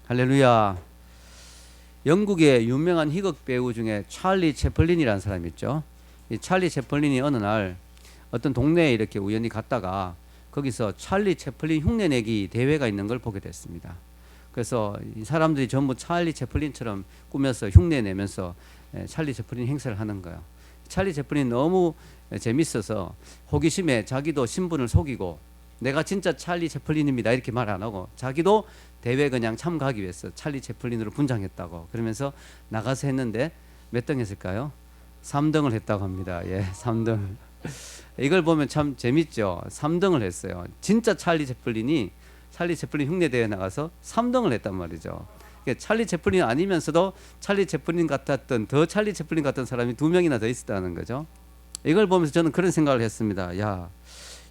할렐루야. 영국의 유명한 희극 배우 중에 찰리 채플린이라는 사람이 있죠. 이 찰리 채플린이 어느 날 어떤 동네에 이렇게 우연히 갔다가 거기서 찰리 채플린 흉내내기 대회가 있는 걸 보게 됐습니다. 그래서 이 사람들이 전부 찰리 채플린처럼 꾸며서 흉내내면서 찰리 채플린 행세를 하는 거예요. 찰리 채플린 너무 재밌어서 호기심에 자기도 신분을 속이고 내가 진짜 찰리 채플린입니다 이렇게 말 안 하고 자기도 대회 그냥 참가하기 위해서 찰리 채플린으로 분장했다고 그러면서 나가서 했는데 몇 등 했을까요? 3등을 했다고 합니다. 예, 3등. 이걸 보면 참 재밌죠. 3등을 했어요. 진짜 찰리 채플린 흉내 대회 나가서 3등을 했단 말이죠. 찰리 채플린 아니면서도 찰리 채플린 같았던 더 찰리 채플린 같은 사람이 2명이나 더 있었다는 거죠. 이걸 보면서 저는 그런 생각을 했습니다. 야,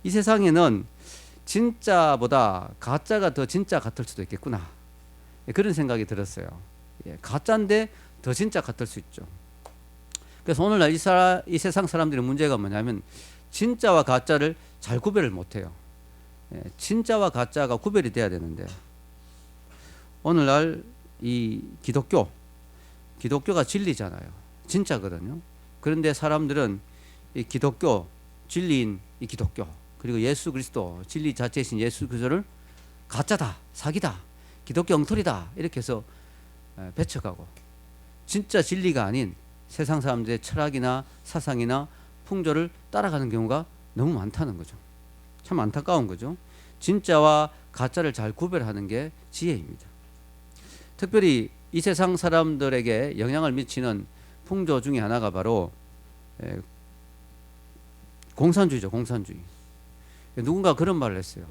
이 세상에는 진짜보다 가짜가 더 진짜 같을 수도 있겠구나. 그런 생각이 들었어요. 가짜인데 더 진짜 같을 수 있죠. 그래서 오늘날 이 세상 사람들의 문제가 뭐냐면 진짜와 가짜를 잘 구별을 못해요. 진짜와 가짜가 구별이 돼야 되는데 오늘날 이 기독교가 진리잖아요. 진짜거든요. 그런데 사람들은 이 기독교 진리인 이 기독교 그리고 예수 그리스도 진리 자체이신 예수 그리스도를 가짜다, 사기다, 기독교 엉터리다 이렇게 해서 배척하고 진짜 진리가 아닌 세상 사람들의 철학이나 사상이나 풍조를 따라가는 경우가 너무 많다는 거죠. 참 안타까운 거죠. 진짜와 가짜를 잘 구별하는 게 지혜입니다. 특별히 이 세상 사람들에게 영향을 미치는 풍조 중에 하나가 바로 공산주의죠. 공산주의. 누군가 그런 말을 했어요.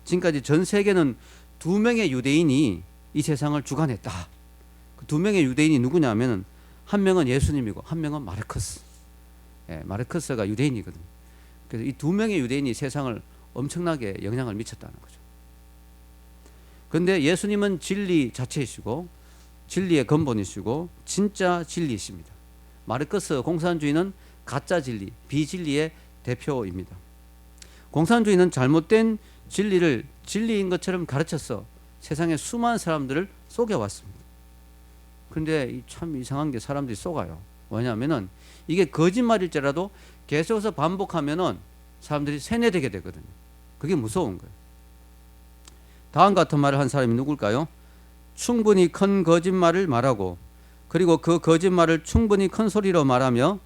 지금까지 전 세계는 2명의 유대인이 이 세상을 주관했다. 그 2명의 유대인이 누구냐면 한 명은 예수님이고 한 명은 마르크스. 마르크스가 유대인이거든요. 그래서 이 2명의 유대인이 세상을 엄청나게 영향을 미쳤다는 거죠. 그런데 예수님은 진리 자체이시고 진리의 근본이시고 진짜 진리이십니다. 마르크스 공산주의는 가짜 진리, 비진리의 대표입니다. 공산주의는 잘못된 진리를 진리인 것처럼 가르쳐서 세상에 수많은 사람들을 속여왔습니다. 그런데 참 이상한 게 사람들이 속아요. 왜냐하면 이게 거짓말일지라도 계속해서 반복하면 사람들이 세뇌되게 되거든요. 그게 무서운 거예요. 다음 같은 말을 한 사람이 누굴까요? 충분히 큰 거짓말을 말하고 그리고 그 거짓말을 충분히 큰 소리로 말하며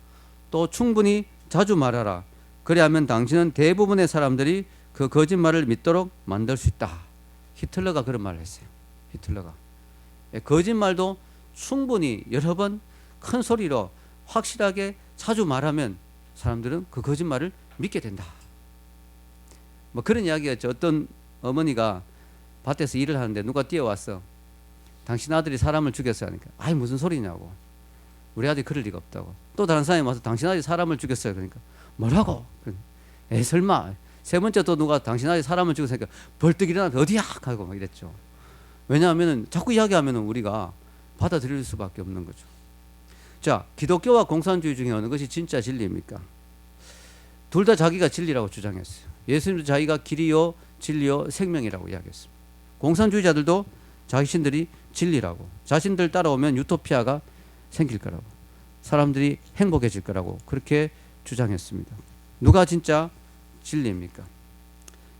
또 충분히 자주 말하라. 그래야만 당신은 대부분의 사람들이 그 거짓말을 믿도록 만들 수 있다. 히틀러가 그런 말을 했어요. 히틀러가. 거짓말도 충분히 여러 번 큰 소리로 확실하게 자주 말하면 사람들은 그 거짓말을 믿게 된다. 뭐 그런 이야기였죠. 어떤 어머니가 밭에서 일을 하는데 누가 뛰어왔어. 당신 아들이 사람을 죽였어요 하니까 아이 무슨 소리냐고. 우리 아들이 그럴 리가 없다고. 또 다른 사람이 와서 당신 아들이 사람을 죽였어요. 그러니까 뭐라고? 에이 설마. 세 번째 또 누가 당신 아들이 사람을 죽였으니까 벌떡 일어나서 어디야? 하고 막 이랬죠. 왜냐하면 자꾸 이야기하면 우리가 받아들일 수밖에 없는 거죠. 자, 기독교와 공산주의 중에 어느 것이 진짜 진리입니까? 둘 다 자기가 진리라고 주장했어요. 예수님도 자기가 길이요 진리요 생명이라고 이야기했습니다. 공산주의자들도 자신들이 진리라고 자신들 따라오면 유토피아가 생길 거라고 사람들이 행복해질 거라고 그렇게 주장했습니다. 누가 진짜 진리입니까?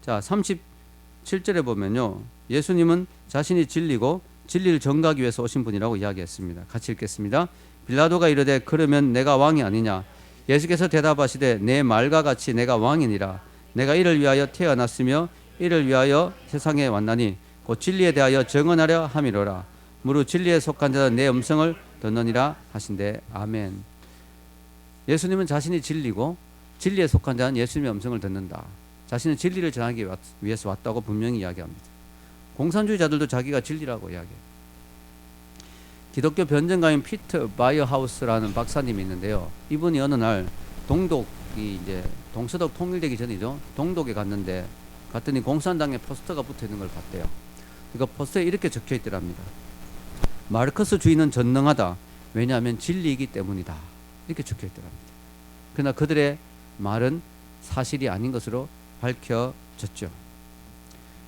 자, 37절에 보면요. 예수님은 자신이 진리고 진리를 전가하기 위해서 오신 분이라고 이야기했습니다. 같이 읽겠습니다. 빌라도가 이르되 그러면 내가 왕이 아니냐? 예수께서 대답하시되 내 말과 같이 내가 왕이니라. 내가 이를 위하여 태어났으며 이를 위하여 세상에 왔나니 곧 진리에 대하여 증언하려 함이로라. 무릇 진리에 속한 자는 내 음성을 듣느니라 하신대. 아멘. 예수님은 자신이 진리고 진리에 속한 자는 예수님의 음성을 듣는다. 자신은 진리를 전하기 위해서 왔다고 분명히 이야기합니다. 공산주의자들도 자기가 진리라고 이야기해요. 기독교 변증가인 피터 바이어하우스라는 박사님이 있는데요. 이분이 어느 날 동독이 이제 동서독 통일되기 전이죠. 동독에 갔더니 공산당의 포스터가 붙어 있는 걸 봤대요. 그 포스터에 이렇게 적혀 있더랍니다. 마르크스주의는 전능하다. 왜냐하면 진리이기 때문이다. 이렇게 적혀 있더랍니다. 그러나 그들의 말은 사실이 아닌 것으로 밝혀졌죠.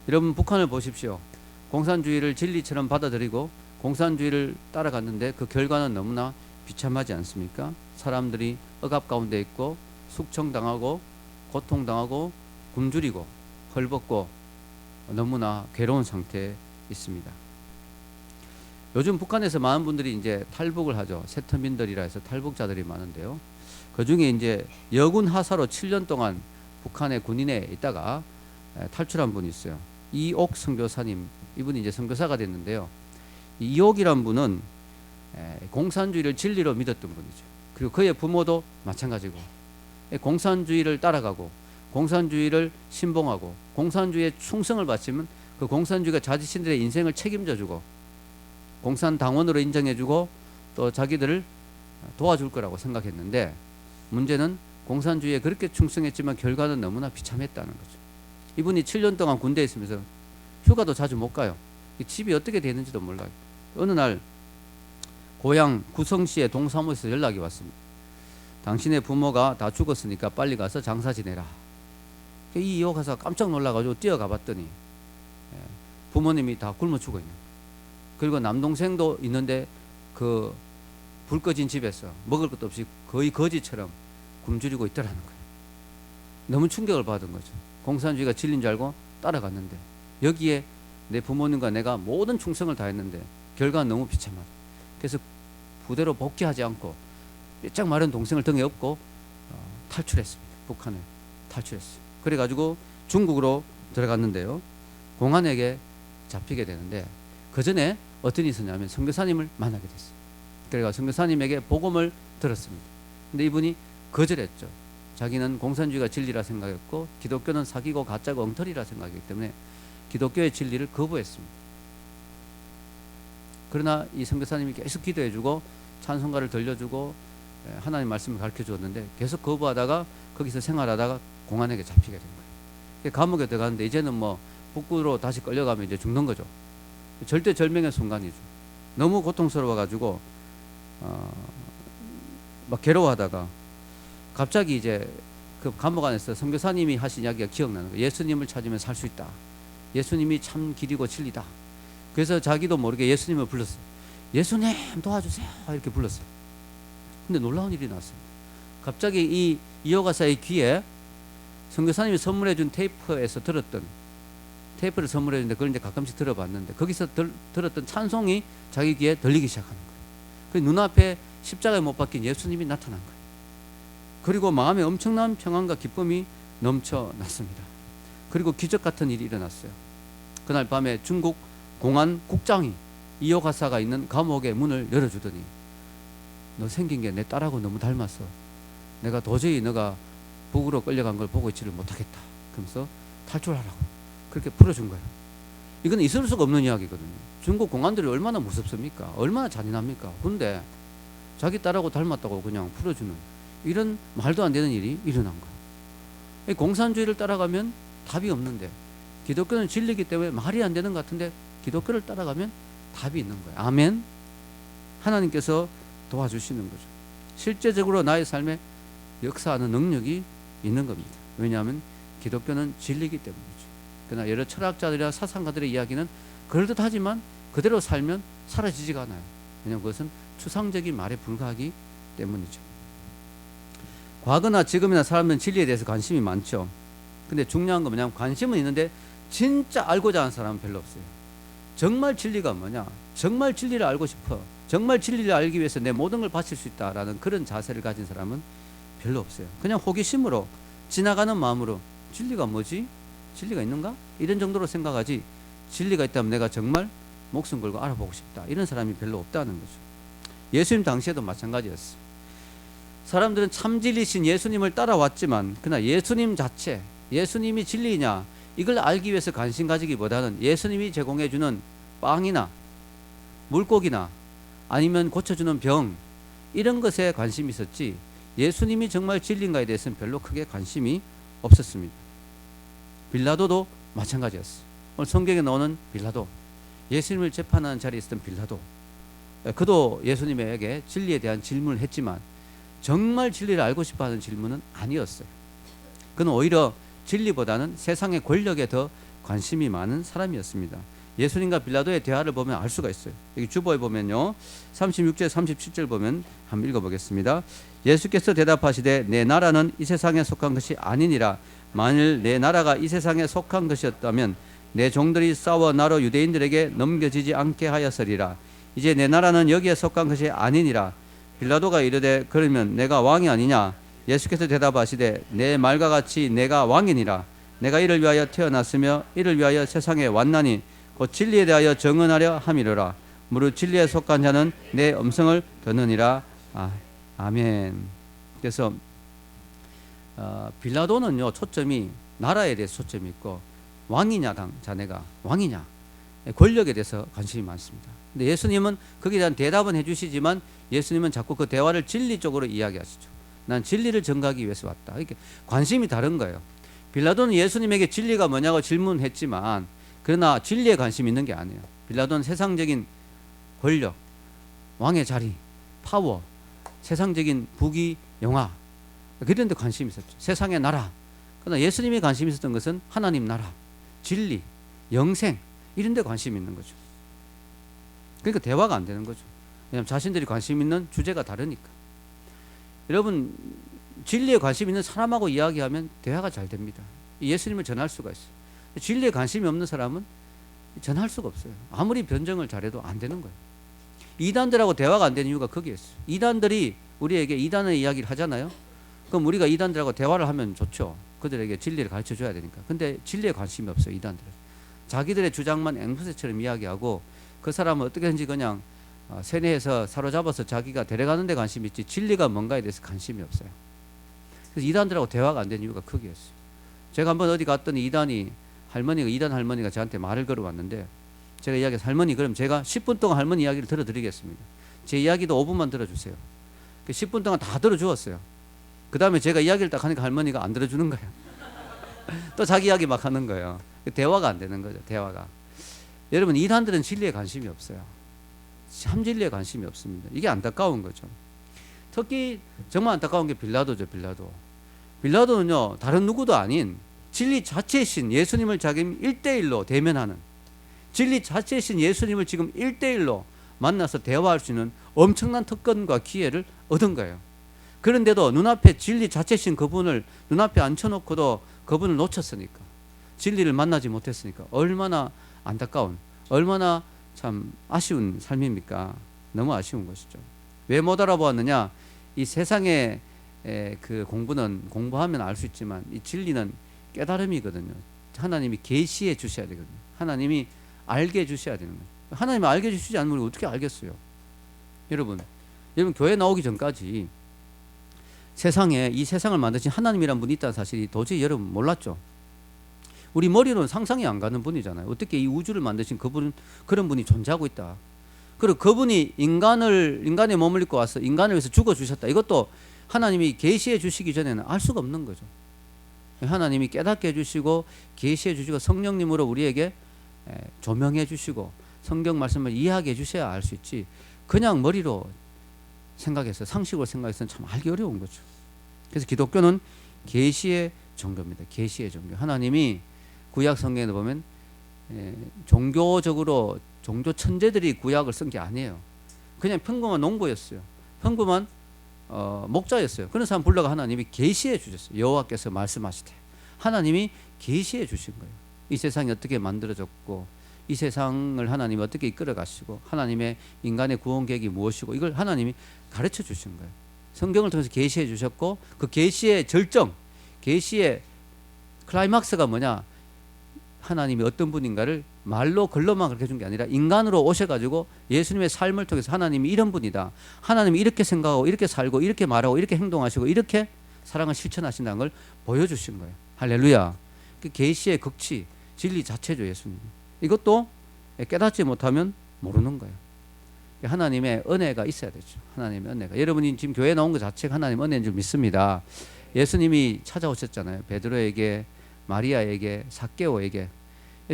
여러분 북한을 보십시오. 공산주의를 진리처럼 받아들이고 공산주의를 따라갔는데 그 결과는 너무나 비참하지 않습니까? 사람들이 억압 가운데 있고 숙청당하고 고통당하고 굶주리고 헐벗고 너무나 괴로운 상태에 있습니다. 요즘 북한에서 많은 분들이 이제 탈북을 하죠. 세터민들이라 해서 탈북자들이 많은데요. 그 중에 이제 여군 하사로 7년 동안 북한의 군인에 있다가 탈출한 분이 있어요. 이옥 선교사님, 이분이 이제 선교사가 됐는데요. 이옥이란 분은 공산주의를 진리로 믿었던 분이죠. 그리고 그의 부모도 마찬가지고 공산주의를 따라가고 공산주의를 신봉하고 공산주의에 충성을 바치면 그 공산주의가 자신들의 인생을 책임져주고 공산당원으로 인정해주고 또 자기들을 도와줄 거라고 생각했는데, 문제는 공산주의에 그렇게 충성했지만 결과는 너무나 비참했다는 거죠. 이분이 7년 동안 군대에 있으면서 휴가도 자주 못 가요. 집이 어떻게 되는지도 몰라요. 어느 날 고향 구성시의 동사무소에서 연락이 왔습니다. 당신의 부모가 다 죽었으니까 빨리 가서 장사 지내라. 이 이호 가서 깜짝 놀라가지고 뛰어가 봤더니 부모님이 다 굶어 죽어 있는 거예요. 그리고 남동생도 있는데 그 불 꺼진 집에서 먹을 것도 없이 거의 거지처럼 굶주리고 있더라는 거예요. 너무 충격을 받은 거죠. 공산주의가 진리인 줄 알고 따라갔는데 여기에 내 부모님과 내가 모든 충성을 다했는데 결과는 너무 비참하다. 그래서 부대로 복귀하지 않고 삐짝 마른 동생을 등에 업고 탈출했습니다. 북한에 탈출했어요. 그래가지고 중국으로 들어갔는데요. 공안에게 잡히게 되는데 그 전에 어떤 일이 있었냐면 선교사님을 만나게 됐어요. 그래가 선교사님에게 복음을 들었습니다. 근데 이분이 거절했죠. 자기는 공산주의가 진리라 생각했고 기독교는 사기고 가짜고 엉터리라 생각했기 때문에 기독교의 진리를 거부했습니다. 그러나 이 선교사님이 계속 기도해주고 찬송가를 들려주고 하나님 말씀을 가르쳐주었는데 계속 거부하다가 거기서 생활하다가 공안에게 잡히게 된 거예요. 감옥에 들어가는데 이제는 뭐 북부로 다시 끌려가면 이제 죽는 거죠. 절대절명의 순간이죠. 너무 고통스러워가지고 막 괴로워하다가 갑자기 이제 그 감옥 안에서 선교사님이 하신 이야기가 기억나는 거예요. 예수님을 찾으면 살 수 있다. 예수님이 참 길이고 진리다. 그래서 자기도 모르게 예수님을 불렀어요. 예수님 도와주세요. 이렇게 불렀어요. 근데 놀라운 일이 났습니다. 갑자기 이 이호가사의 귀에 선교사님이 선물해 준 테이프에서 들었던 테이프를 선물해 줬는데 그걸 이제 가끔씩 들어봤는데 거기서 들었던 찬송이 자기 귀에 들리기 시작하는 거예요. 그 눈앞에 십자가에 못 박힌 예수님이 나타난 거예요. 그리고 마음에 엄청난 평안과 기쁨이 넘쳐났습니다. 그리고 기적 같은 일이 일어났어요. 그날 밤에 중국 공안 국장이 이호가사가 있는 감옥의 문을 열어주더니 너 생긴 게 내 딸하고 너무 닮았어. 내가 도저히 너가 북으로 끌려간 걸 보고 있지를 못하겠다. 그러면서 탈출하라고 그렇게 풀어준 거예요. 이건 있을 수가 없는 이야기거든요. 중국 공안들이 얼마나 무섭습니까? 얼마나 잔인합니까? 근데 자기 딸하고 닮았다고 그냥 풀어주는 이런 말도 안 되는 일이 일어난 거예요. 공산주의를 따라가면 답이 없는데 기독교는 진리이기 때문에 말이 안 되는 것 같은데 기독교를 따라가면 답이 있는 거예요. 아멘. 하나님께서 도와주시는 거죠. 실제적으로 나의 삶에 역사하는 능력이 있는 겁니다. 왜냐하면 기독교는 진리이기 때문이죠. 그러나 여러 철학자들이나 사상가들의 이야기는 그럴듯하지만 그대로 살면 사라지지가 않아요. 왜냐하면 그것은 추상적인 말에 불과하기 때문이죠. 과거나 지금이나 사람들은 진리에 대해서 관심이 많죠. 근데 중요한 건 뭐냐면 관심은 있는데 진짜 알고자 하는 사람은 별로 없어요. 정말 진리가 뭐냐? 정말 진리를 알고 싶어. 정말 진리를 알기 위해서 내 모든 걸 바칠 수 있다라는 그런 자세를 가진 사람은 별로 없어요. 그냥 호기심으로 지나가는 마음으로 진리가 뭐지? 진리가 있는가? 이런 정도로 생각하지 진리가 있다면 내가 정말 목숨 걸고 알아보고 싶다. 이런 사람이 별로 없다는 거죠. 예수님 당시에도 마찬가지였어요. 사람들은 참 진리신 예수님을 따라왔지만 그러나 예수님 자체, 예수님이 진리냐 이걸 알기 위해서 관심 가지기보다는 예수님이 제공해주는 빵이나 물고기나 아니면 고쳐주는 병 이런 것에 관심이 있었지 예수님이 정말 진리인가에 대해서는 별로 크게 관심이 없었습니다. 빌라도도 마찬가지였어요. 오늘 성경에 나오는 빌라도, 예수님을 재판하는 자리에 있었던 빌라도, 그도 예수님에게 진리에 대한 질문을 했지만 정말 진리를 알고 싶어하는 질문은 아니었어요. 그는 오히려 진리보다는 세상의 권력에 더 관심이 많은 사람이었습니다. 예수님과 빌라도의 대화를 보면 알 수가 있어요. 여기 주보에 보면요, 36절 37절 보면 한번 읽어보겠습니다. 예수께서 대답하시되 내 나라는 이 세상에 속한 것이 아니니라. 만일 내 나라가 이 세상에 속한 것이었다면 내 종들이 싸워 나로 유대인들에게 넘겨지지 않게 하였으리라. 이제 내 나라는 여기에 속한 것이 아니니라. 빌라도가 이르되 그러면 내가 왕이 아니냐? 예수께서 대답하시되 내 말과 같이 내가 왕이니라. 내가 이를 위하여 태어났으며 이를 위하여 세상에 왔나니 곧 진리에 대하여 정언하려 함이로라. 무릇 진리에 속한 자는 내 음성을 듣느니라. 아멘. 그래서 빌라도는요, 초점이 나라에 대해서 초점이 있고, 왕이냐 자네가 왕이냐, 권력에 대해서 관심이 많습니다. 근데 예수님은 거기에 대한 대답은 해주시지만 예수님은 자꾸 그 대화를 진리 쪽으로 이야기하시죠. 난 진리를 전가하기 위해서 왔다. 이렇게 관심이 다른 거예요. 빌라도는 예수님에게 진리가 뭐냐고 질문했지만 그러나 진리에 관심이 있는 게 아니에요. 빌라도는 세상적인 권력, 왕의 자리, 파워, 세상적인 부귀, 영화, 그런 데 관심이 있었죠. 세상의 나라. 그러나 예수님이 관심이 있었던 것은 하나님 나라, 진리, 영생, 이런 데 관심이 있는 거죠. 그러니까 대화가 안 되는 거죠. 왜냐하면 자신들이 관심 있는 주제가 다르니까. 여러분, 진리에 관심 있는 사람하고 이야기하면 대화가 잘 됩니다. 예수님을 전할 수가 있어요. 진리에 관심이 없는 사람은 전할 수가 없어요. 아무리 변정을 잘해도 안 되는 거예요. 이단들하고 대화가 안 되는 이유가 거기에 있어요. 이단들이 우리에게 이단의 이야기를 하잖아요. 그럼 우리가 이단들하고 대화를 하면 좋죠. 그들에게 진리를 가르쳐 줘야 되니까. 근데 진리에 관심이 없어요, 이단들은. 자기들의 주장만 앵무새처럼 이야기하고 그 사람은 어떻게든지 그냥 세뇌해서 사로잡아서 자기가 데려가는 데 관심이 있지 진리가 뭔가에 대해서 관심이 없어요. 그래서 이단들하고 대화가 안 되는 이유가 거기였어요. 제가 한번 어디 갔더니 이단 할머니가 저한테 말을 걸어왔는데 제가 이야기해서 할머니 그럼 제가 10분 동안 할머니 이야기를 들어드리겠습니다. 제 이야기도 5분만 들어주세요. 10분 동안 다 들어주었어요. 그 다음에 제가 이야기를 딱 하니까 할머니가 안 들어주는 거예요. 또 자기 이야기 막 하는 거예요. 대화가 안 되는 거죠. 대화가. 여러분 이단들은 진리에 관심이 없어요. 참 진리에 관심이 없습니다. 이게 안타까운 거죠. 특히 정말 안타까운 게 빌라도죠. 빌라도는요 다른 누구도 아닌 진리 자체이신 예수님을 자기 1대1로 대면하는, 진리 자체이신 예수님을 지금 1대1로 만나서 대화할 수 있는 엄청난 특권과 기회를 얻은 거예요. 그런데도 눈앞에 진리 자체이신 그분을 눈앞에 앉혀놓고도 그분을 놓쳤으니까, 진리를 만나지 못했으니까 얼마나 안타까운, 얼마나 참 아쉬운 삶입니까? 너무 아쉬운 것이죠. 왜 못 알아보았느냐? 이 세상의 그 공부하면 알 수 있지만 이 진리는 깨달음이거든요. 하나님이 계시해 주셔야 되거든요. 하나님이 알게 해 주셔야 되는 거예요. 하나님이 알게 해 주시지 않으면 우리 어떻게 알겠어요? 여러분 교회 나오기 전까지 세상에 이 세상을 만드신 하나님이란 분이 있다는 사실이 도저히 여러분 몰랐죠. 우리 머리로는 상상이 안 가는 분이잖아요. 어떻게 이 우주를 만드신 그런 분이 존재하고 있다. 그리고 그분이 인간의 몸을 입고 와서 인간을 위해서 죽어 주셨다. 이것도 하나님이 계시해 주시기 전에는 알 수가 없는 거죠. 하나님이 깨닫게 해주시고 계시해 주시고 성령님으로 우리에게 조명해 주시고 성경 말씀을 이해하게 해주셔야 알 수 있지, 그냥 머리로 생각해서 상식으로 생각해서는 참 알기 어려운 거죠. 그래서 기독교는 계시의 종교입니다. 계시의 종교. 하나님이 구약 성경에 보면 종교적으로 종교 천재들이 구약을 쓴 게 아니에요. 그냥 평범한 농부였어요. 평범한 목자였어요. 그런 사람 불러가 하나님이 계시해 주셨어요. 여호와께서 말씀하시되 하나님이 계시해 주신 거예요. 이 세상이 어떻게 만들어졌고 이 세상을 하나님이 어떻게 이끌어 가시고 하나님의 인간의 구원 계획이 무엇이고 이걸 하나님이 가르쳐 주신 거예요. 성경을 통해서 계시해 주셨고 그 계시의 절정, 계시의 클라이막스가 뭐냐? 하나님이 어떤 분인가를 말로 글로만 그렇게 준 게 아니라 인간으로 오셔가지고 예수님의 삶을 통해서 하나님이 이런 분이다, 하나님이 이렇게 생각하고 이렇게 살고 이렇게 말하고 이렇게 행동하시고 이렇게 사랑을 실천하신다는 걸 보여주신 거예요. 할렐루야. 그 계시의 극치, 진리 자체죠. 예수님. 이것도 깨닫지 못하면 모르는 거예요. 하나님의 은혜가 있어야 되죠. 하나님의 은혜가. 여러분이 지금 교회 나온 것 자체가 하나님의 은혜인 줄 믿습니다. 예수님이 찾아오셨잖아요. 베드로에게, 마리아에게, 삭개오에게.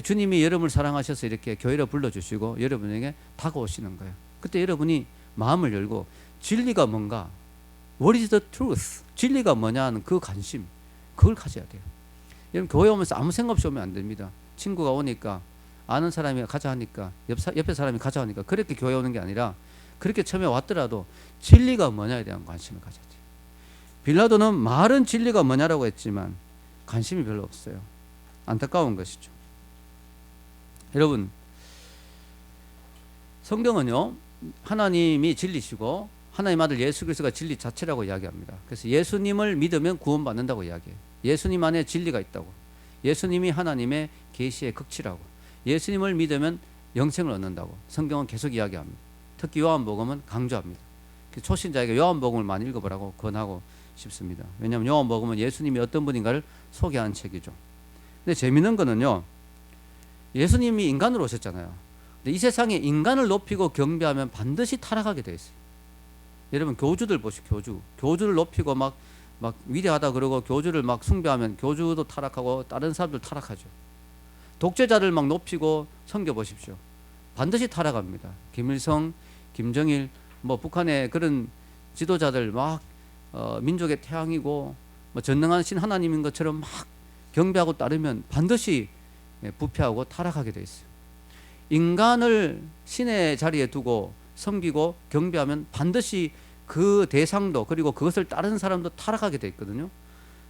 주님이 여러분을 사랑하셔서 이렇게 교회로 불러주시고 여러분에게 다가오시는 거예요. 그때 여러분이 마음을 열고 진리가 뭔가, What is the truth? 진리가 뭐냐 하는 그 관심, 그걸 가져야 돼요. 여러분 교회 오면서 아무 생각 없이 오면 안 됩니다. 친구가 오니까 아는 사람이 가자 하니까 옆에 사람이 가자 하니까 그렇게 교회 오는 게 아니라 그렇게 처음에 왔더라도 진리가 뭐냐에 대한 관심을 가졌지. 빌라도는 말은 진리가 뭐냐라고 했지만 관심이 별로 없어요. 안타까운 것이죠. 여러분, 성경은요, 하나님이 진리시고 하나님 아들 예수 그리스도가 진리 자체라고 이야기합니다. 그래서 예수님을 믿으면 구원받는다고 이야기해요. 예수님 안에 진리가 있다고. 예수님이 하나님의 계시의 극치라고. 예수님을 믿으면 영생을 얻는다고 성경은 계속 이야기합니다. 특히 요한복음은 강조합니다. 초신자에게 요한복음을 많이 읽어보라고 권하고 싶습니다. 왜냐하면 요한복음은 예수님이 어떤 분인가를 소개하는 책이죠. 근데 재미있는 거는요, 예수님이 인간으로 오셨잖아요. 근데 이 세상에 인간을 높이고 경배하면 반드시 타락하게 되어 있어요. 여러분, 교주들 보시오. 교주를 높이고 막 위대하다 그러고 교주를 막 숭배하면 교주도 타락하고 다른 사람들 타락하죠. 독재자를 막 높이고 섬겨 보십시오. 반드시 타락합니다. 김일성, 김정일, 뭐 북한의 그런 지도자들 막 민족의 태양이고 뭐 전능한 신 하나님인 것처럼 막 경배하고 따르면 반드시 부패하고 타락하게 돼 있어요. 인간을 신의 자리에 두고 섬기고 경배하면 반드시 그 대상도 그리고 그것을 따르는 사람도 타락하게 돼 있거든요.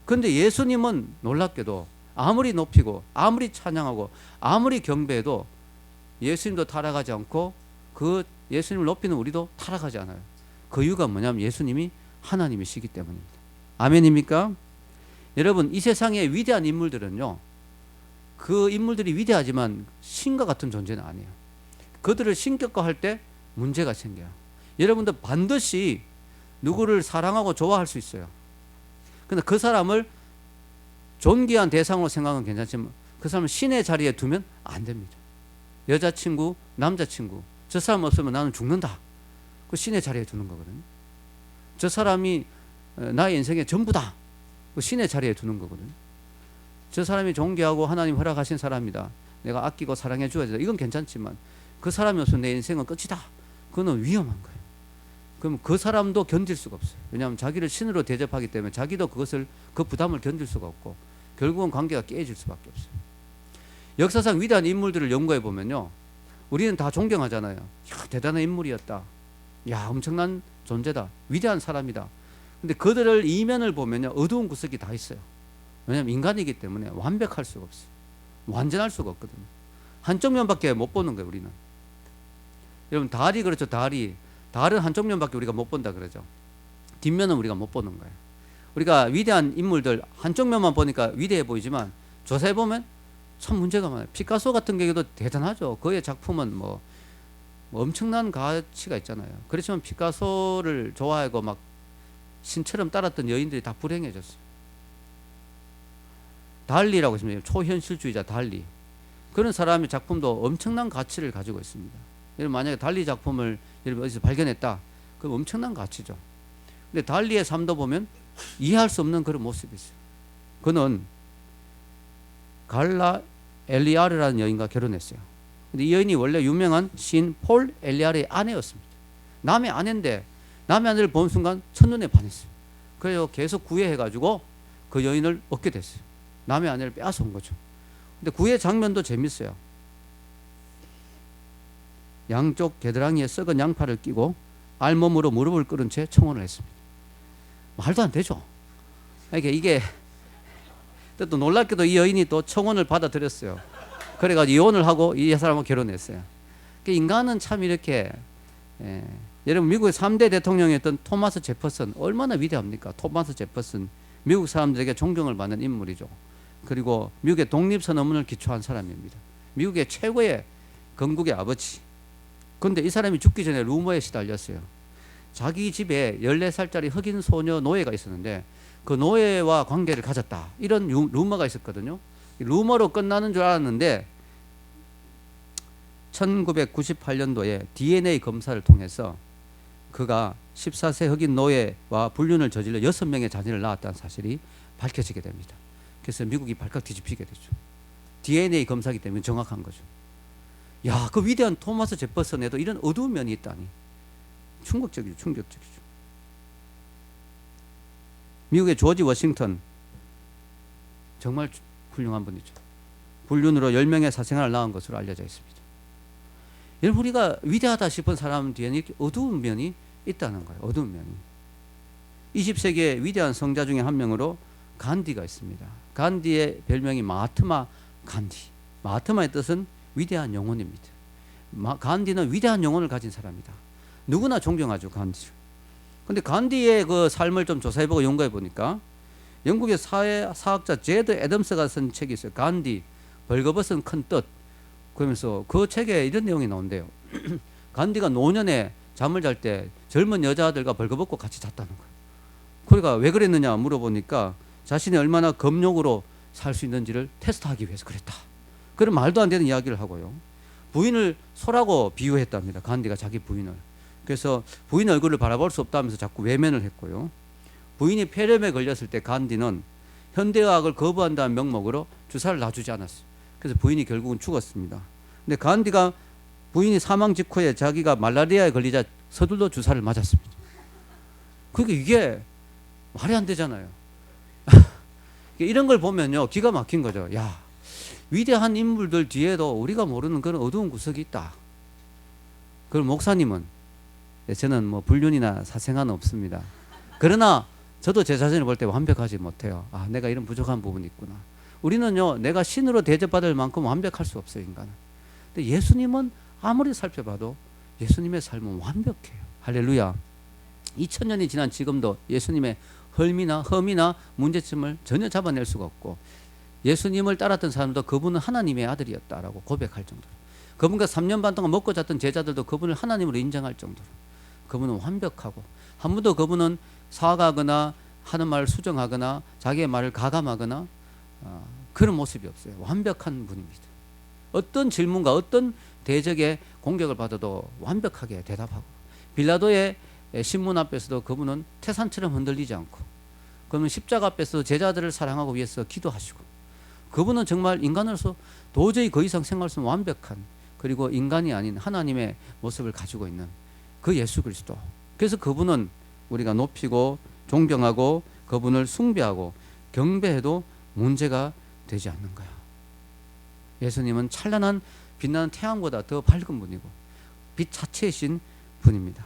그런데 예수님은 놀랍게도 아무리 높이고 아무리 찬양하고 아무리 경배해도 예수님도 타락하지 않고 그 예수님을 높이는 우리도 타락하지 않아요. 그 이유가 뭐냐면 예수님이 하나님이시기 때문입니다. 아멘입니까? 여러분, 이 세상의 위대한 인물들은요, 그 인물들이 위대하지만 신과 같은 존재는 아니에요. 그들을 신격화할 때 문제가 생겨요. 여러분들 반드시 누구를 사랑하고 좋아할 수 있어요. 근데 그 사람을 존귀한 대상으로 생각하면 괜찮지만 그 사람을 신의 자리에 두면 안 됩니다. 여자친구, 남자친구, 저 사람 없으면 나는 죽는다. 그 신의 자리에 두는 거거든요. 저 사람이 나의 인생의 전부다. 그 신의 자리에 두는 거거든요. 저 사람이 존귀하고 하나님 허락하신 사람이다. 내가 아끼고 사랑해 줘야 된다. 이건 괜찮지만 그 사람이 없으면 내 인생은 끝이다. 그건 위험한 거예요. 그럼 그 사람도 견딜 수가 없어요. 왜냐하면 자기를 신으로 대접하기 때문에 자기도 그 부담을 견딜 수가 없고 결국은 관계가 깨질 수밖에 없어요. 역사상 위대한 인물들을 연구해 보면요, 우리는 다 존경하잖아요. 야, 대단한 인물이었다. 야, 엄청난 존재다. 위대한 사람이다. 근데 그들을 이면을 보면요, 어두운 구석이 다 있어요. 왜냐하면 인간이기 때문에 완벽할 수가 없어요. 완전할 수가 없거든요. 한쪽 면밖에 못 보는 거예요, 우리는. 여러분, 달이 그렇죠. 달은 한쪽 면밖에 우리가 못 본다 그러죠. 뒷면은 우리가 못 보는 거예요. 우리가 위대한 인물들 한쪽 면만 보니까 위대해 보이지만 조사해 보면 참 문제가 많아요. 피카소 같은 경우도 대단하죠. 그의 작품은 뭐 엄청난 가치가 있잖아요. 그렇지만 피카소를 좋아하고 막 신처럼 따랐던 여인들이 다 불행해졌어요. 달리라고 있습니다. 초현실주의자 달리. 그런 사람의 작품도 엄청난 가치를 가지고 있습니다. 여러분, 만약에 달리 작품을 여러분 어디서 발견했다, 그럼 엄청난 가치죠. 근데 달리의 삶도 보면 이해할 수 없는 그런 모습이 있어요. 그는 갈라 엘리아르라는 여인과 결혼했어요. 근데 이 여인이 원래 유명한 시인 폴 엘리아르의 아내였습니다. 남의 아내인데 남의 아내를 본 순간 첫눈에 반했어요. 그래서 계속 구애해가지고 그 여인을 얻게 됐어요. 남의 아내를 빼앗아온 거죠. 근데 구애 장면도 재밌어요. 양쪽 겨드랑이에 썩은 양파를 끼고 알몸으로 무릎을 꿇은 채 청혼을 했습니다. 말도 안 되죠. 이게 또 놀랍게도 이 여인이 또 청혼을 받아들였어요. 그래가지고 이혼을 하고 이 사람하고 결혼했어요. 인간은 참 이렇게, 여러분, 미국의 3대 대통령이었던 토마스 제퍼슨 얼마나 위대합니까? 토마스 제퍼슨, 미국 사람들에게 존경을 받는 인물이죠. 그리고 미국의 독립선언문을 기초한 사람입니다. 미국의 최고의 건국의 아버지. 그런데 이 사람이 죽기 전에 루머에 시달렸어요. 자기 집에 14살짜리 흑인 소녀 노예가 있었는데 그 노예와 관계를 가졌다, 이런 루머가 있었거든요. 루머로 끝나는 줄 알았는데 1998년도에 DNA 검사를 통해서 그가 14세 흑인 노예와 불륜을 저질러 6명의 자녀를 낳았다는 사실이 밝혀지게 됩니다. 그래서 미국이 발칵 뒤집히게 되죠. DNA 검사기 때문에 정확한 거죠. 야, 그 위대한 토마스 제퍼슨에도 이런 어두운 면이 있다니 충격적이죠. 미국의 조지 워싱턴 정말 훌륭한 분이죠. 불륜으로 10명의 사생활을 낳은 것으로 알려져 있습니다. 여러분, 우리가 위대하다 싶은 사람 뒤에는 이렇게 어두운 면이 있다는 거예요. 어두운 면이. 20세기의 위대한 성자 중에 한 명으로 간디가 있습니다. 간디의 별명이 마하트마 간디. 마하트마의 뜻은 위대한 영혼입니다. 간디는 위대한 영혼을 가진 사람이다. 누구나 존경하죠, 간디를. 근데 간디의 그 삶을 좀 조사해보고 연구해보니까 영국의 사학자 제드 애덤스가 쓴 책이 있어요. 간디, 벌거벗은 큰 뜻. 그러면서 그 책에 이런 내용이 나온대요. 간디가 노년에 잠을 잘 때 젊은 여자들과 벌거벗고 같이 잤다는 거예요. 그러니까 왜 그랬느냐 물어보니까 자신이 얼마나 금욕으로 살 수 있는지를 테스트하기 위해서 그랬다. 그런 말도 안 되는 이야기를 하고요. 부인을 소라고 비유했답니다. 간디가 자기 부인을. 그래서 부인 얼굴을 바라볼 수 없다면서 자꾸 외면을 했고요. 부인이 폐렴에 걸렸을 때 간디는 현대의학을 거부한다는 명목으로 주사를 놔주지 않았어요. 그래서 부인이 결국은 죽었습니다. 근데 간디가 부인이 사망 직후에 자기가 말라리아에 걸리자 서둘러 주사를 맞았습니다. 그러니까 이게 말이 안 되잖아요. 이런 걸 보면요, 기가 막힌 거죠. 야, 위대한 인물들 뒤에도 우리가 모르는 그런 어두운 구석이 있다. 그럼 목사님은, 저는 뭐 불륜이나 사생활은 없습니다. 그러나 저도 제 자신을 볼 때 완벽하지 못해요. 아, 내가 이런 부족한 부분이 있구나. 우리는요, 내가 신으로 대접받을 만큼 완벽할 수 없어요, 인간은. 근데 예수님은 아무리 살펴봐도 예수님의 삶은 완벽해요. 할렐루야. 2000년이 지난 지금도 예수님의 흠이나 문제점을 전혀 잡아낼 수가 없고, 예수님을 따랐던 사람도 그분은 하나님의 아들이었다라고 고백할 정도로, 그분과 3년 반 동안 먹고 잤던 제자들도 그분을 하나님으로 인정할 정도로 그분은 완벽하고, 한 번도 그분은 사과하거나 하는 말을 수정하거나 자기의 말을 가감하거나 그런 모습이 없어요. 완벽한 분입니다. 어떤 질문과 어떤 대적의 공격을 받아도 완벽하게 대답하고, 빌라도의 신문 앞에서도 그분은 태산처럼 흔들리지 않고, 그러면 십자가 앞에서 제자들을 사랑하고 위해서 기도하시고, 그분은 정말 인간으로서 도저히 그 이상 생각할 수 없는 완벽한, 그리고 인간이 아닌 하나님의 모습을 가지고 있는 그 예수 그리스도. 그래서 그분은 우리가 높이고 존경하고 그분을 숭배하고 경배해도 문제가 되지 않는 거야. 예수님은 찬란한 빛나는 태양보다 더 밝은 분이고 빛 자체이신 분입니다.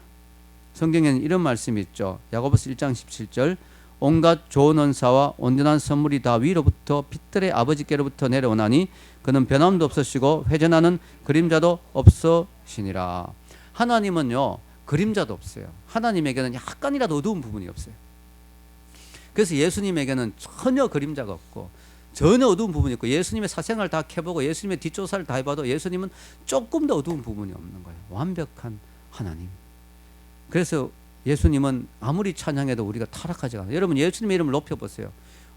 성경에는 이런 말씀이 있죠. 야고보서 1장 17절, 온갖 좋은 은사와 온전한 선물이 다 위로부터 빛들의 아버지께로부터 내려오나니 그는 변함도 없으시고 회전하는 그림자도 없으시니라. 하나님은요, 그림자도 없어요. 하나님에게는 약간이라도 어두운 부분이 없어요. 그래서 예수님에게는 전혀 그림자가 없고 전혀 어두운 부분이 있고, 예수님의 사생활을 다 캐보고 예수님의 뒷조사를 다 해봐도 예수님은 조금 더 어두운 부분이 없는 거예요. 완벽한 하나님. 그래서 예수님은 아무리 찬양해도 우리가 타락하지 않아요. 여러분, 예수님의 이름을 높여보세요.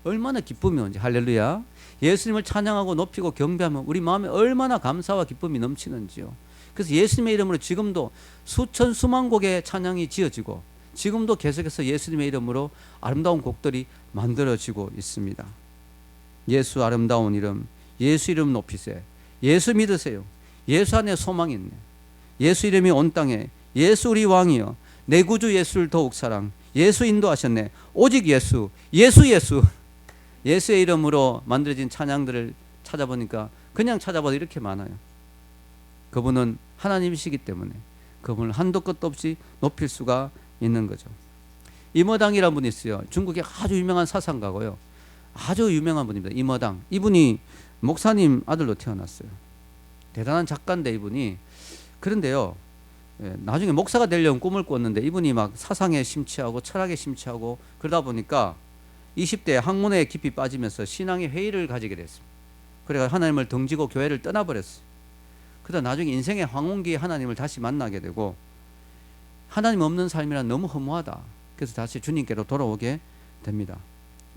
얼마나 기쁨이 오는지. 할렐루야. 예수님을 찬양하고 높이고 경배하면 우리 마음에 얼마나 감사와 기쁨이 넘치는지요. 그래서 예수님의 이름으로 지금도 수천 수만 곡의 찬양이 지어지고, 지금도 계속해서 예수님의 이름으로 아름다운 곡들이 만들어지고 있습니다. 예수 아름다운 이름, 예수 이름 높이세요. 예수 믿으세요. 예수 안에 소망이 있네. 예수 이름이 온 땅에, 예수 우리 왕이여, 내 구주 예수를 더욱 사랑, 예수 인도하셨네. 오직 예수, 예수의 이름으로 만들어진 찬양들을 찾아보니까 그냥 찾아봐도 이렇게 많아요. 그분은 하나님이시기 때문에 그분을 한도 끝도 없이 높일 수가 있는 거죠. 임어당이라는 분이 있어요. 중국의 아주 유명한 사상가고요. 아주 유명한 분입니다. 임어당. 이분이 목사님 아들로 태어났어요. 대단한 작가인데 이분이. 그런데요, 나중에 목사가 되려는 꿈을 꿨는데 이분이 막 사상에 심취하고 철학에 심취하고 그러다 보니까 20대에 학문에 깊이 빠지면서 신앙의 회의를 가지게 됐습니다. 그래서 하나님을 등지고 교회를 떠나버렸어요. 그러다 나중에 인생의 황혼기에 하나님을 다시 만나게 되고, 하나님 없는 삶이란 너무 허무하다. 그래서 다시 주님께로 돌아오게 됩니다.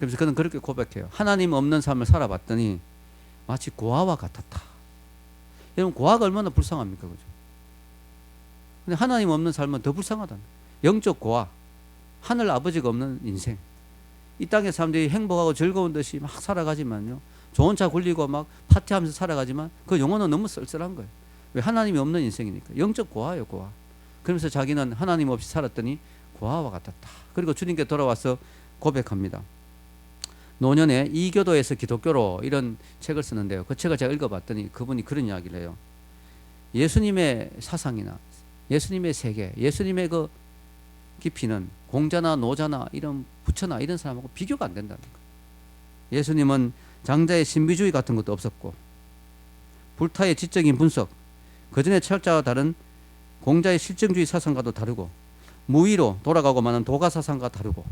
그래서 그는 그렇게 고백해요. 하나님 없는 삶을 살아봤더니 마치 고아와 같았다. 여러분, 고아가 얼마나 불쌍합니까? 그죠? 근데 하나님 없는 삶은 더 불쌍하다. 영적 고아, 하늘 아버지가 없는 인생. 이 땅의 사람들이 행복하고 즐거운 듯이 막 살아가지만요, 좋은 차 굴리고 막 파티하면서 살아가지만 그 영혼은 너무 쓸쓸한 거예요. 왜? 하나님이 없는 인생이니까. 영적 고아예요, 고아. 그러면서 자기는 하나님 없이 살았더니 고아와 같았다. 그리고 주님께 돌아와서 고백합니다. 노년에 이교도에서 기독교로 이런 책을 쓰는데요. 그 책을 제가 읽어봤더니 그분이 그런 이야기를 해요. 예수님의 사상이나 예수님의 세계, 예수님의 그 깊이는 공자나 노자나 이런 부처나 이런 사람하고 비교가 안 된다는 거예요. 예수님은 장자의 신비주의 같은 것도 없었고 불타의 지적인 분석, 그전의 철학자와 다른 공자의 실증주의 사상과도 다르고 무위로 돌아가고 마는 도가 사상과 다르고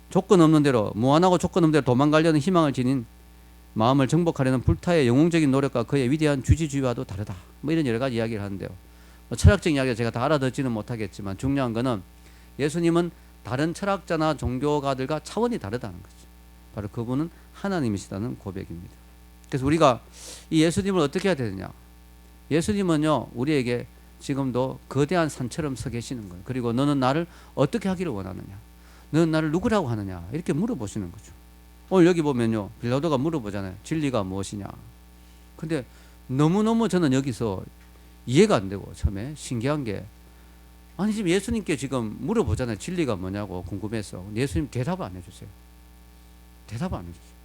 조건 없는 대로 무한하고 조건 없는 대로 도망가려는 희망을 지닌 마음을 정복하려는 불타의 영웅적인 노력과 그의 위대한 주지주의와도 다르다. 뭐 이런 여러 가지 이야기를 하는데요. 철학적 이야기를 제가 다 알아듣지는 못하겠지만 중요한 거는 예수님은 다른 철학자나 종교가들과 차원이 다르다는 거죠. 바로 그분은 하나님이시다는 고백입니다. 그래서 우리가 이 예수님을 어떻게 해야 되느냐. 예수님은요 우리에게 지금도 거대한 산처럼 서 계시는 거예요. 그리고 너는 나를 어떻게 하기를 원하느냐, 너는 나를 누구라고 하느냐 이렇게 물어보시는 거죠. 오늘 여기 보면요 빌라도가 물어보잖아요. 진리가 무엇이냐. 근데 너무너무 저는 여기서 이해가 안 되고 처음에 신기한 게 아니 지금 예수님께 지금 물어보잖아요. 진리가 뭐냐고 궁금해서. 예수님 대답을 안 해주세요. 대답을 안 해주세요.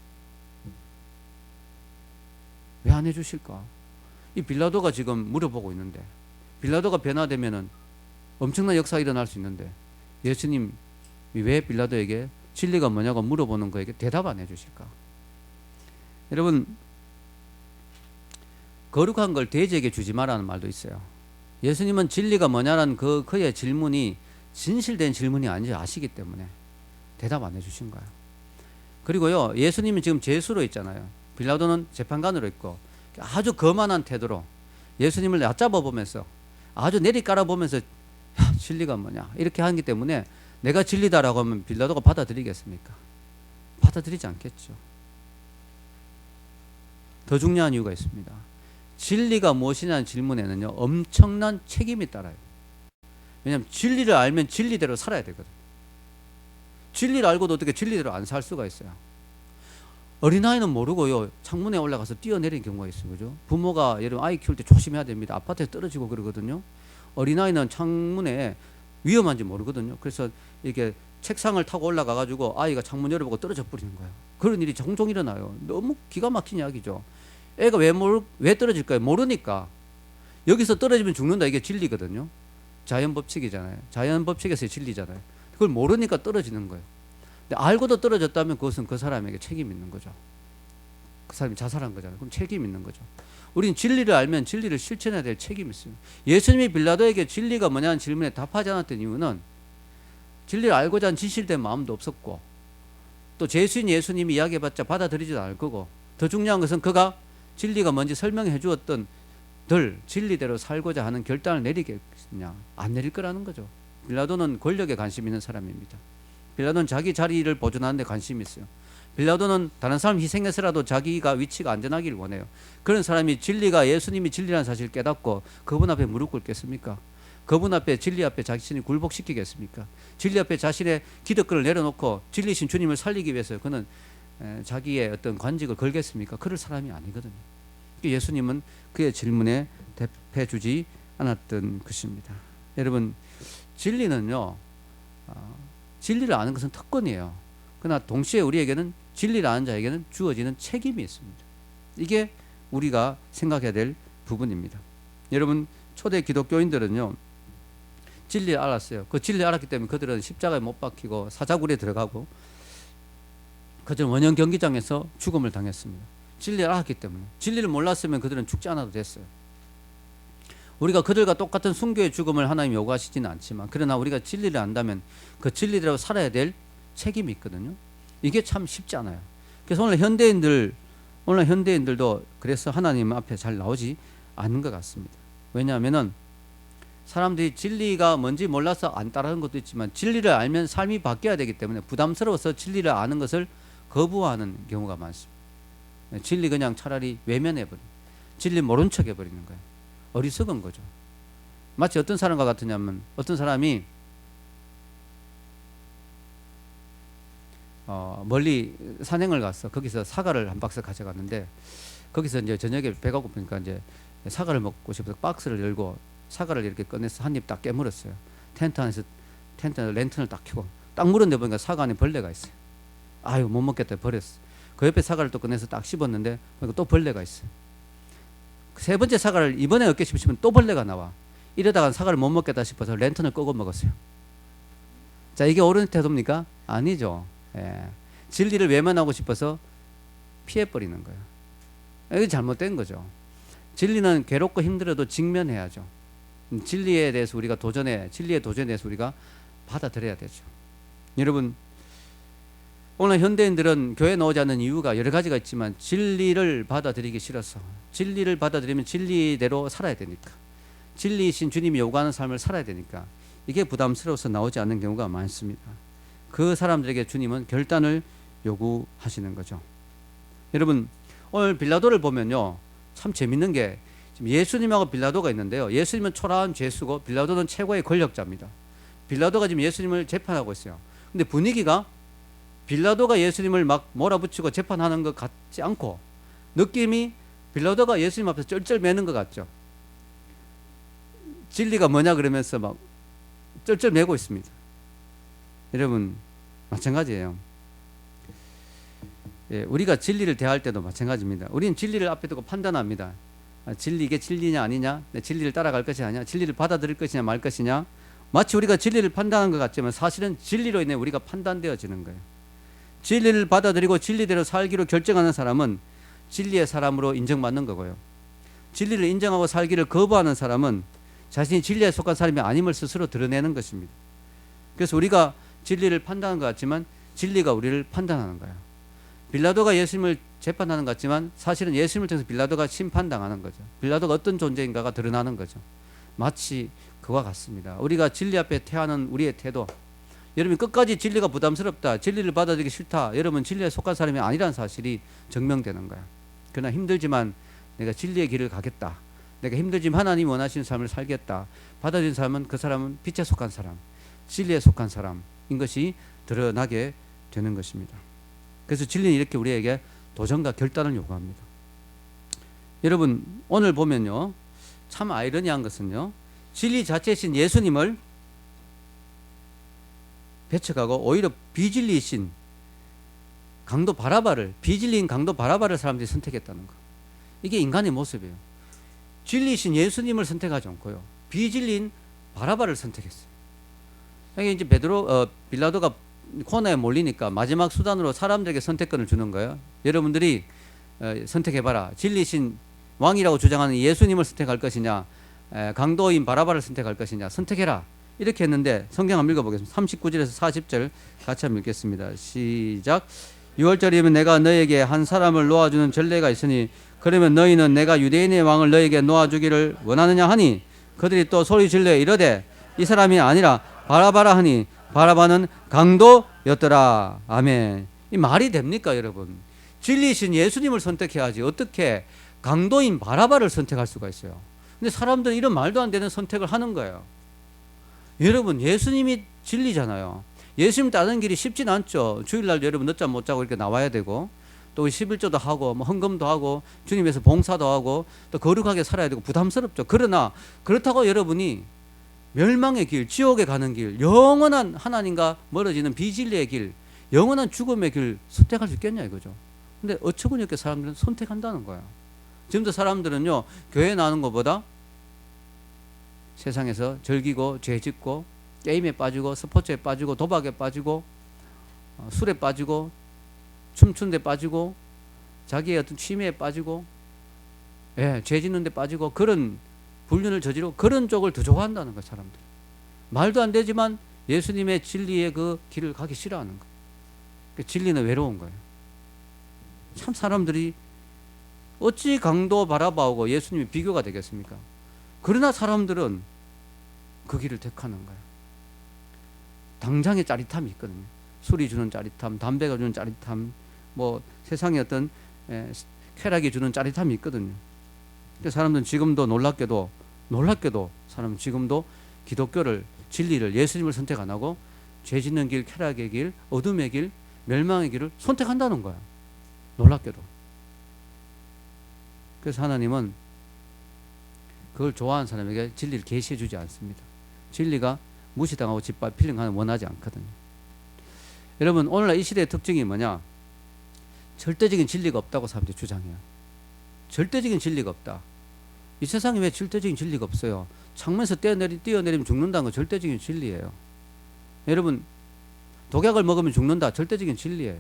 왜 안 해주실까? 이 빌라도가 지금 물어보고 있는데 빌라도가 변화되면은 엄청난 역사가 일어날 수 있는데 예수님이 왜 빌라도에게 진리가 뭐냐고 물어보는 거에게 대답 안 해주실까? 여러분 거룩한 걸 돼지에게 주지 마라는 말도 있어요. 예수님은 진리가 뭐냐라는 그의 질문이 진실된 질문이 아닌지 아시기 때문에 대답 안 해주신 거예요. 그리고요 예수님은 지금 제수로 있잖아요. 빌라도는 재판관으로 있고 아주 거만한 태도로 예수님을 얕잡아 보면서 아주 내리깔아 보면서 야, 진리가 뭐냐 이렇게 하기 때문에 내가 진리다라고 하면 빌라도가 받아들이겠습니까? 받아들이지 않겠죠. 더 중요한 이유가 있습니다. 진리가 무엇이냐는 질문에는요 엄청난 책임이 따라요. 왜냐하면 진리를 알면 진리대로 살아야 되거든. 진리를 알고도 어떻게 진리대로 안 살 수가 있어요. 어린아이는 모르고요 창문에 올라가서 뛰어내리는 경우가 있어요. 그죠? 부모가 여러분 아이 키울 때 조심해야 됩니다. 아파트에 떨어지고 그러거든요. 어린아이는 창문에 위험한지 모르거든요. 그래서 이렇게 책상을 타고 올라가 가지고 아이가 창문 열어보고 떨어져 버리는 거예요. 그런 일이 종종 일어나요. 너무 기가 막힌 이야기죠. 애가 왜 떨어질까요? 모르니까. 여기서 떨어지면 죽는다 이게 진리거든요. 자연 법칙이잖아요. 자연 법칙에서의 진리잖아요. 그걸 모르니까 떨어지는 거예요. 근데 알고도 떨어졌다면 그것은 그 사람에게 책임이 있는 거죠. 그 사람이 자살한 거잖아요. 그럼 책임이 있는 거죠. 우린 진리를 알면 진리를 실천해야 될 책임이 있어요. 예수님이 빌라도에게 진리가 뭐냐는 질문에 답하지 않았던 이유는 진리를 알고자 하는 진실된 마음도 없었고 또 제수인 예수님이 이야기해봤자 받아들이지도 않을 거고 더 중요한 것은 그가 진리가 뭔지 설명해 주었던 진리대로 살고자 하는 결단을 내리겠느냐 안 내릴 거라는 거죠. 빌라도는 권력에 관심 있는 사람입니다. 빌라도는 자기 자리를 보존하는 데 관심이 있어요. 빌라도는 다른 사람 희생해서라도 자기가 위치가 안전하기를 원해요. 그런 사람이 진리가 예수님이 진리라는 사실을 깨닫고 그분 앞에 무릎 꿇겠습니까? 그분 앞에 진리 앞에 자신이 굴복시키겠습니까? 진리 앞에 자신의 기득권을 내려놓고 진리신 주님을 살리기 위해서 그는 자기의 어떤 관직을 걸겠습니까? 그럴 사람이 아니거든요. 예수님은 그의 질문에 대답해 주지 않았던 것입니다. 여러분 진리는요 진리를 아는 것은 특권이에요. 그러나 동시에 우리에게는 진리를 아는 자에게는 주어지는 책임이 있습니다. 이게 우리가 생각해야 될 부분입니다. 여러분 초대 기독교인들은요 진리를 알았어요. 그 진리를 알았기 때문에 그들은 십자가에 못 박히고 사자굴에 들어가고 그들은 원형 경기장에서 죽음을 당했습니다. 진리를 알았기 때문에. 진리를 몰랐으면 그들은 죽지 않아도 됐어요. 우리가 그들과 똑같은 순교의 죽음을 하나님 요구하시지는 않지만 그러나 우리가 진리를 안다면 그 진리대로 살아야 될 책임이 있거든요. 이게 참 쉽지 않아요. 그래서 오늘 현대인들도 그래서 하나님 앞에 잘 나오지 않는 것 같습니다. 왜냐하면은 사람들이 진리가 뭔지 몰라서 안 따르는 것도 있지만 진리를 알면 삶이 바뀌어야 되기 때문에 부담스러워서 진리를 아는 것을 거부하는 경우가 많습니다. 진리 그냥 차라리 외면해버리는, 진리 모른 척 해버리는 거예요. 어리석은 거죠. 마치 어떤 사람과 같으냐면 어떤 사람이 멀리 산행을 가서 거기서 사과를 한 박스 가져갔는데 거기서 이제 저녁에 배가 고프니까 이제 사과를 먹고 싶어서 박스를 열고 사과를 이렇게 꺼내서 한 입 딱 깨물었어요. 텐트 안에서 랜턴을 딱 켜고 딱 물었는데 보니까 사과 안에 벌레가 있어요. 아유 못 먹겠다 버렸어. 그 옆에 사과를 또 꺼내서 딱 씹었는데 또 벌레가 있어. 세 번째 사과를 이번에 어깨 씹으면 또 벌레가 나와. 이러다가 사과를 못 먹겠다 싶어서 랜턴을 끄고 먹었어요. 자, 이게 옳은 태도입니까? 아니죠. 예. 진리를 외면하고 싶어서 피해버리는 거예요. 이게 잘못된 거죠. 진리는 괴롭고 힘들어도 직면해야죠. 진리에 대해서 우리가 진리의 도전에 대해서 우리가 받아들여야 되죠. 여러분, 오늘 현대인들은 교회 나오지 않는 이유가 여러 가지가 있지만 진리를 받아들이기 싫어서, 진리를 받아들이면 진리대로 살아야 되니까, 진리이신 주님이 요구하는 삶을 살아야 되니까 이게 부담스러워서 나오지 않는 경우가 많습니다. 그 사람들에게 주님은 결단을 요구하시는 거죠. 여러분, 오늘 빌라도를 보면요, 참 재밌는 게 지금 예수님하고 빌라도가 있는데요. 예수님은 초라한 죄수고 빌라도는 최고의 권력자입니다. 빌라도가 지금 예수님을 재판하고 있어요. 근데 분위기가 빌라도가 예수님을 막 몰아붙이고 재판하는 것 같지 않고 느낌이 빌라도가 예수님 앞에서 쩔쩔매는 것 같죠. 진리가 뭐냐 그러면서 막 쩔쩔매고 있습니다. 여러분, 마찬가지예요. 예, 우리가 진리를 대할 때도 마찬가지입니다. 우리는 진리를 앞에 두고 판단합니다. 진리, 이게 진리냐 아니냐, 내 진리를 따라갈 것이 아니냐, 진리를 받아들일 것이냐 말 것이냐. 마치 우리가 진리를 판단한 것 같지만 사실은 진리로 인해 우리가 판단되어지는 거예요. 진리를 받아들이고 진리대로 살기로 결정하는 사람은 진리의 사람으로 인정받는 거고요. 진리를 인정하고 살기를 거부하는 사람은 자신이 진리에 속한 사람이 아님을 스스로 드러내는 것입니다. 그래서 우리가 진리를 판단한 것 같지만 진리가 우리를 판단하는 거예요. 빌라도가 예수님을 재판하는 것 같지만 사실은 예수님을 통해서 빌라도가 심판당하는 거죠. 빌라도가 어떤 존재인가가 드러나는 거죠. 마치 그와 같습니다. 우리가 진리 앞에 태하는 우리의 태도, 여러분 끝까지 진리가 부담스럽다, 진리를 받아들이기 싫다, 여러분 진리에 속한 사람이 아니라는 사실이 증명되는 거야. 그러나 힘들지만 내가 진리의 길을 가겠다, 내가 힘들지만 하나님이 원하시는 삶을 살겠다, 받아들인 사람은 그 사람은 빛에 속한 사람, 진리에 속한 사람인 것이 드러나게 되는 것입니다. 그래서 진리는 이렇게 우리에게 도전과 결단을 요구합니다. 여러분, 오늘 보면요, 참 아이러니한 것은요, 진리 자체이신 예수님을 배척하고 오히려 비진리이신 강도 바라바를, 비진리인 강도 바라바를 사람들이 선택했다는 거. 이게 인간의 모습이에요. 진리이신 예수님을 선택하지 않고요, 비진리인 바라바를 선택했어요. 이게 이제 빌라도가 코너에 몰리니까 마지막 수단으로 사람들에게 선택권을 주는 거예요. 여러분들이 선택해봐라. 진리신 왕이라고 주장하는 예수님을 선택할 것이냐, 강도인 바라바를 선택할 것이냐, 선택해라. 이렇게 했는데 성경 한번 읽어보겠습니다. 39절에서 40절 같이 한번 읽겠습니다. 시작. 6월절이면 내가 너에게 한 사람을 놓아주는 전례가 있으니 그러면 너희는 내가 유대인의 왕을 너에게 놓아주기를 원하느냐 하니 그들이 또 소리 질러 이르되 이 사람이 아니라 바라바라 하니 바라바는 강도였더라. 아멘. 이 말이 됩니까 여러분? 진리신 예수님을 선택해야지 어떻게 강도인 바라바를 선택할 수가 있어요? 근데 사람들은 이런 말도 안 되는 선택을 하는 거예요. 여러분, 예수님이 진리잖아요. 예수님 따르는 길이 쉽진 않죠. 주일날 여러분 늦잠 못 자고 이렇게 나와야 되고 또 11조도 하고 뭐 헌금도 하고 주님 위해서 봉사도 하고 또 거룩하게 살아야 되고 부담스럽죠. 그러나 그렇다고 여러분이 멸망의 길, 지옥에 가는 길, 영원한 하나님과 멀어지는 비진리의 길, 영원한 죽음의 길 선택할 수 있겠냐 이거죠. 근데 어처구니 없게 사람들은 선택한다는 거예요. 지금도 사람들은요, 교회 나오는 것보다 세상에서 즐기고 죄짓고 게임에 빠지고 스포츠에 빠지고 도박에 빠지고 술에 빠지고 춤추는 데 빠지고 자기의 어떤 취미에 빠지고 죄짓는 데 빠지고 그런 불륜을 저지르고 그런 쪽을 더 좋아한다는 거예요. 사람들 말도 안 되지만 예수님의 진리의 그 길을 가기 싫어하는 거예요. 그 진리는 외로운 거예요. 참 사람들이 어찌 강도 바라바하고 예수님이 비교가 되겠습니까? 그러나 사람들은 그 길을 택하는 거예요. 당장의 짜릿함이 있거든요. 술이 주는 짜릿함, 담배가 주는 짜릿함, 뭐 세상의 어떤 쾌락이 주는 짜릿함이 있거든요. 사람들은 지금도 놀랍게도 사람은 지금도 기독교를, 진리를, 예수님을 선택 안 하고 죄 짓는 길, 쾌락의 길, 어둠의 길, 멸망의 길을 선택한다는 거야. 놀랍게도. 그래서 하나님은 그걸 좋아하는 사람에게 진리를 계시해 주지 않습니다. 진리가 무시당하고 짓밟히는 것을 원하지 않거든요. 여러분 오늘날 이 시대의 특징이 뭐냐? 절대적인 진리가 없다고 사람들이 주장해요. 절대적인 진리가 없다. 이 세상에 왜 절대적인 진리가 없어요? 창문에서 뛰어내리면 죽는다는 건 절대적인 진리예요. 여러분 독약을 먹으면 죽는다. 절대적인 진리예요.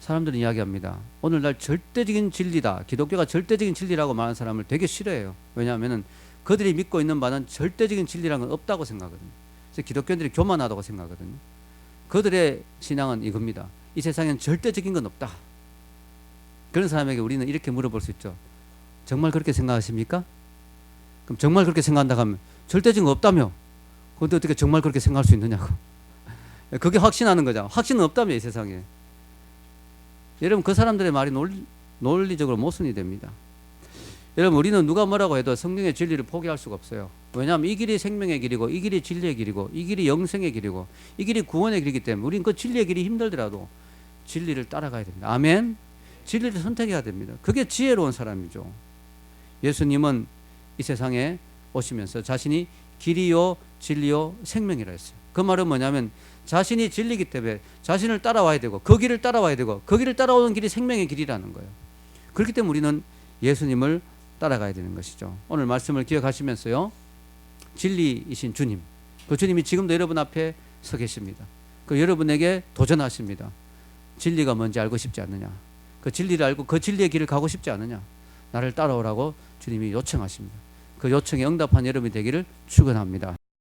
사람들은 이야기합니다. 오늘날 절대적인 진리다. 기독교가 절대적인 진리라고 말하는 사람을 되게 싫어해요. 왜냐하면 그들이 믿고 있는 바는 절대적인 진리라는 건 없다고 생각하거든요. 그래서 기독교인들이 교만하다고 생각하거든요. 그들의 신앙은 이겁니다. 이 세상엔 절대적인 건 없다. 그런 사람에게 우리는 이렇게 물어볼 수 있죠. 정말 그렇게 생각하십니까? 그럼 정말 그렇게 생각한다고 하면 절대적인 거 없다며. 그런데 어떻게 정말 그렇게 생각할 수 있느냐고. 그게 확신하는 거잖아. 확신은 없다며 이 세상에. 여러분 그 사람들의 말이 논리적으로 모순이 됩니다. 여러분 우리는 누가 뭐라고 해도 성경의 진리를 포기할 수가 없어요. 왜냐하면 이 길이 생명의 길이고 이 길이 진리의 길이고 이 길이 영생의 길이고 이 길이 구원의 길이기 때문에 우리는 그 진리의 길이 힘들더라도 진리를 따라가야 됩니다. 아멘. 진리를 선택해야 됩니다. 그게 지혜로운 사람이죠. 예수님은 이 세상에 오시면서 자신이 길이요 진리요 생명이라 했어요. 그 말은 뭐냐면 자신이 진리이기 때문에 자신을 따라와야 되고 그 길을 따라와야 되고 그 길을 따라오는 길이 생명의 길이라는 거예요. 그렇기 때문에 우리는 예수님을 따라가야 되는 것이죠. 오늘 말씀을 기억하시면서요. 진리이신 주님, 그 주님이 지금도 여러분 앞에 서 계십니다. 그 여러분에게 도전하십니다. 진리가 뭔지 알고 싶지 않느냐? 그 진리를 알고 그 진리의 길을 가고 싶지 않느냐? 나를 따라오라고 주님이 요청하십니다. 그 요청에 응답한 여러분이 되기를 축원합니다.